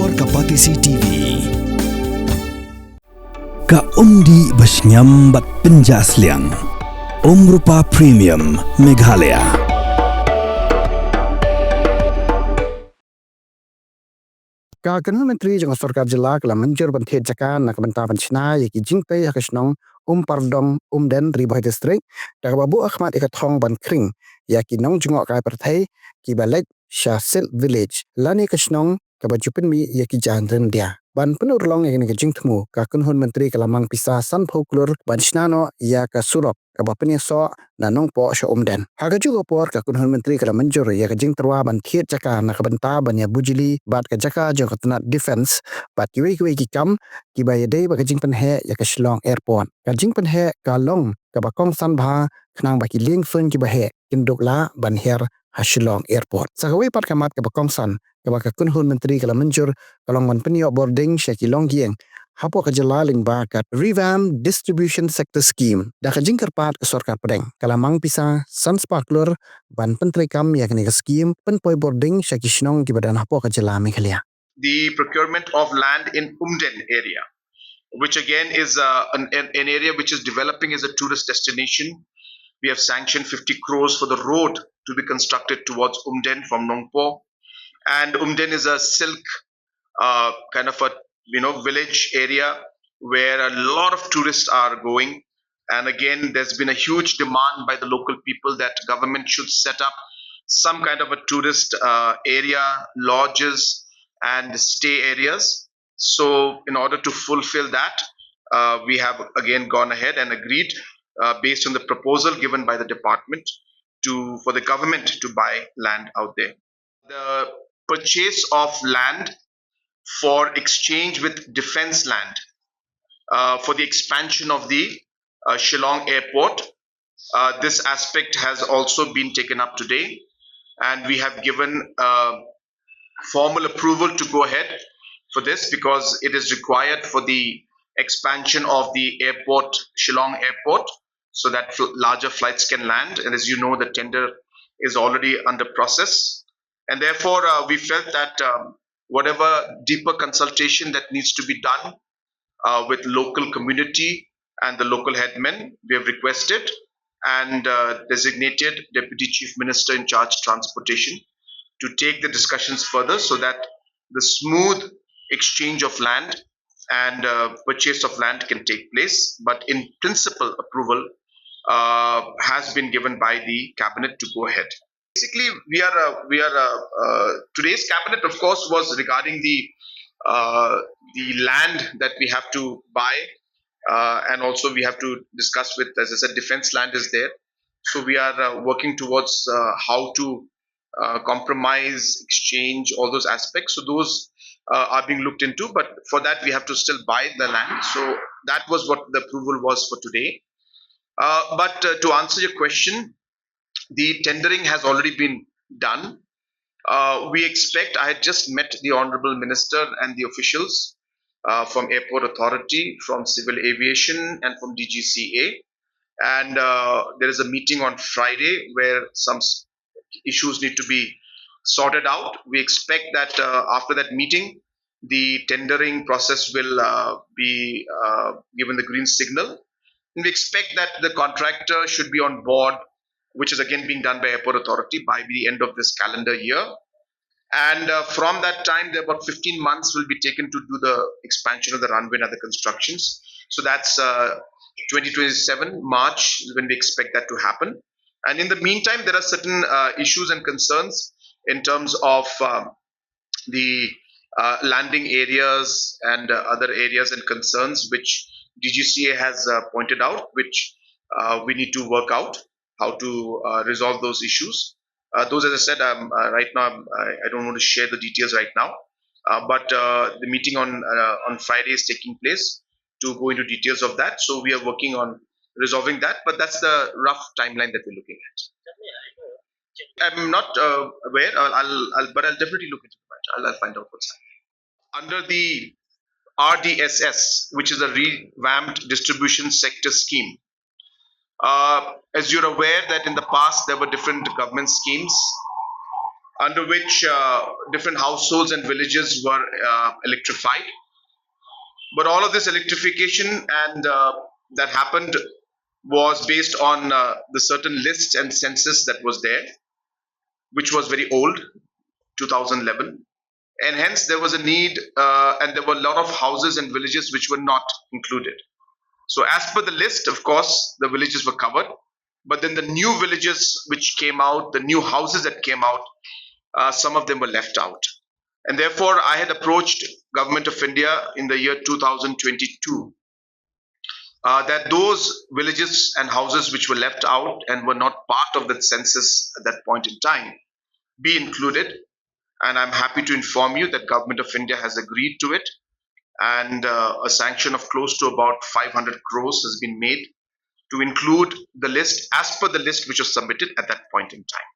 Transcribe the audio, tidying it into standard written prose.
por Kapatisi TV. Ka Umdi Basnyam Bat Penjasliang Rupa Premium Meghalaya. Kakan Menteri Jangan Surok Jela kala menjur banthir jakan nak banta panchna yaki Jingpynheh Kashnong Pardong Umden Ribah District dak babu Ahmad ikat thong ban kring yaki nong jungok kai perthai ki balek Shasil Village lani Kashnong kabajupin mi yaki jandren dia ban penur long yaki Jingtmu kakun Menteri kalamang pisah san Klur ban shnano ya ka Surok kaba Pynïoh na nong po sya Umden. Haga juga por kakun Menteri kala menjur ya ka Jing terwa ban thiet jaka nak banta ban ya bujili bat ka jaka jong katna defense bat kiwe ki kam ki ba yade ba ka Jingpynheh ya ka Shillong airport. Ka Jingpynheh ka long ka ba kong san bha knang ba ki Liengsuiñ ki ba he kinduk la ban her ha Shillong airport. Sakawe pat kamat ka ba kong san ka ba kakun Menteri kala menjur kalong ban Pynïoh Bording Shaki Long Gieng hapo ka jalaling ba kat revamp distribution sector scheme da ka jingkar pat ka Surok Padang kalamang pisa san Klur ban pentri kam yakni ka scheme penpoi Bording Shaki Shnong ki badan hapo ka jalami khalia. The procurement of land in Umden area, which again is an area which is developing as a tourist destination. We have sanctioned 50 crores for the road to be constructed towards Umden from Nongpo. And Umden is a silk kind of a village area where a lot of tourists are going. And again, there's been a huge demand by the local people that government should set up some kind of a tourist area, lodges and stay areas. So in order to fulfill that, we have again gone ahead and agreed based on the proposal given by the department for the government to buy land out there. The purchase of land for exchange with defense land for the expansion of the Shillong airport. This aspect has also been taken up today, and we have given formal approval to go ahead for this because it is required for the expansion of the airport, Shillong airport, so that larger flights can land. And as you know, the tender is already under process. And therefore, we felt that whatever deeper consultation that needs to be done with local community and the local headmen, we have requested and designated Deputy Chief Minister in charge transportation to take the discussions further so that the smooth exchange of land and purchase of land can take place. But in principle, approval has been given by the cabinet to go ahead. Basically, we are today's cabinet, of course, was regarding the land that we have to buy, and also we have to discuss with, as I said, defense land is there. So we are working towards how to compromise, exchange, all those aspects. So those are being looked into, but for that we have to still buy the land. So that was what the approval was for today. But to answer your question, the tendering has already been done. We expect, I had just met the Honorable Minister and the officials from Airport Authority, from Civil Aviation and from DGCA. And there is a meeting on Friday where some issues need to be sorted out. We expect that after that meeting, the tendering process will be given the green signal. And we expect that the contractor should be on board, which is again being done by Airport Authority by the end of this calendar year. And from that time, there about 15 months will be taken to do the expansion of the runway and other constructions. So that's 2027 March when we expect that to happen. And in the meantime, there are certain issues and concerns in terms of the landing areas and other areas and concerns which DGCA has pointed out, which we need to work out how to resolve those issues. Those, as I said, right now I don't want to share the details right now, but the meeting on Friday is taking place to go into details of that. So we are working on resolving that, but that's the rough timeline that we're looking at. I'm not aware, but I'll definitely look into that. I'll find out what's happening. Under the RDSS, which is a revamped distribution sector scheme. As you're aware that in the past there were different government schemes under which different households and villages were electrified. But all of this electrification and that happened was based on the certain list and census that was there, which was very old, 2011. And hence there was a need, and there were a lot of houses and villages which were not included. So, as per the list, of course, the villages were covered. But then the new villages which came out, the new houses that came out, some of them were left out. And therefore, I had approached Government of India in the year 2022 that those villages and houses which were left out and were not part of that census at that point in time be included. And I'm happy to inform you that Government of India has agreed to it, and a sanction of close to about 500 crores has been made to include the list as per the list which was submitted at that point in time.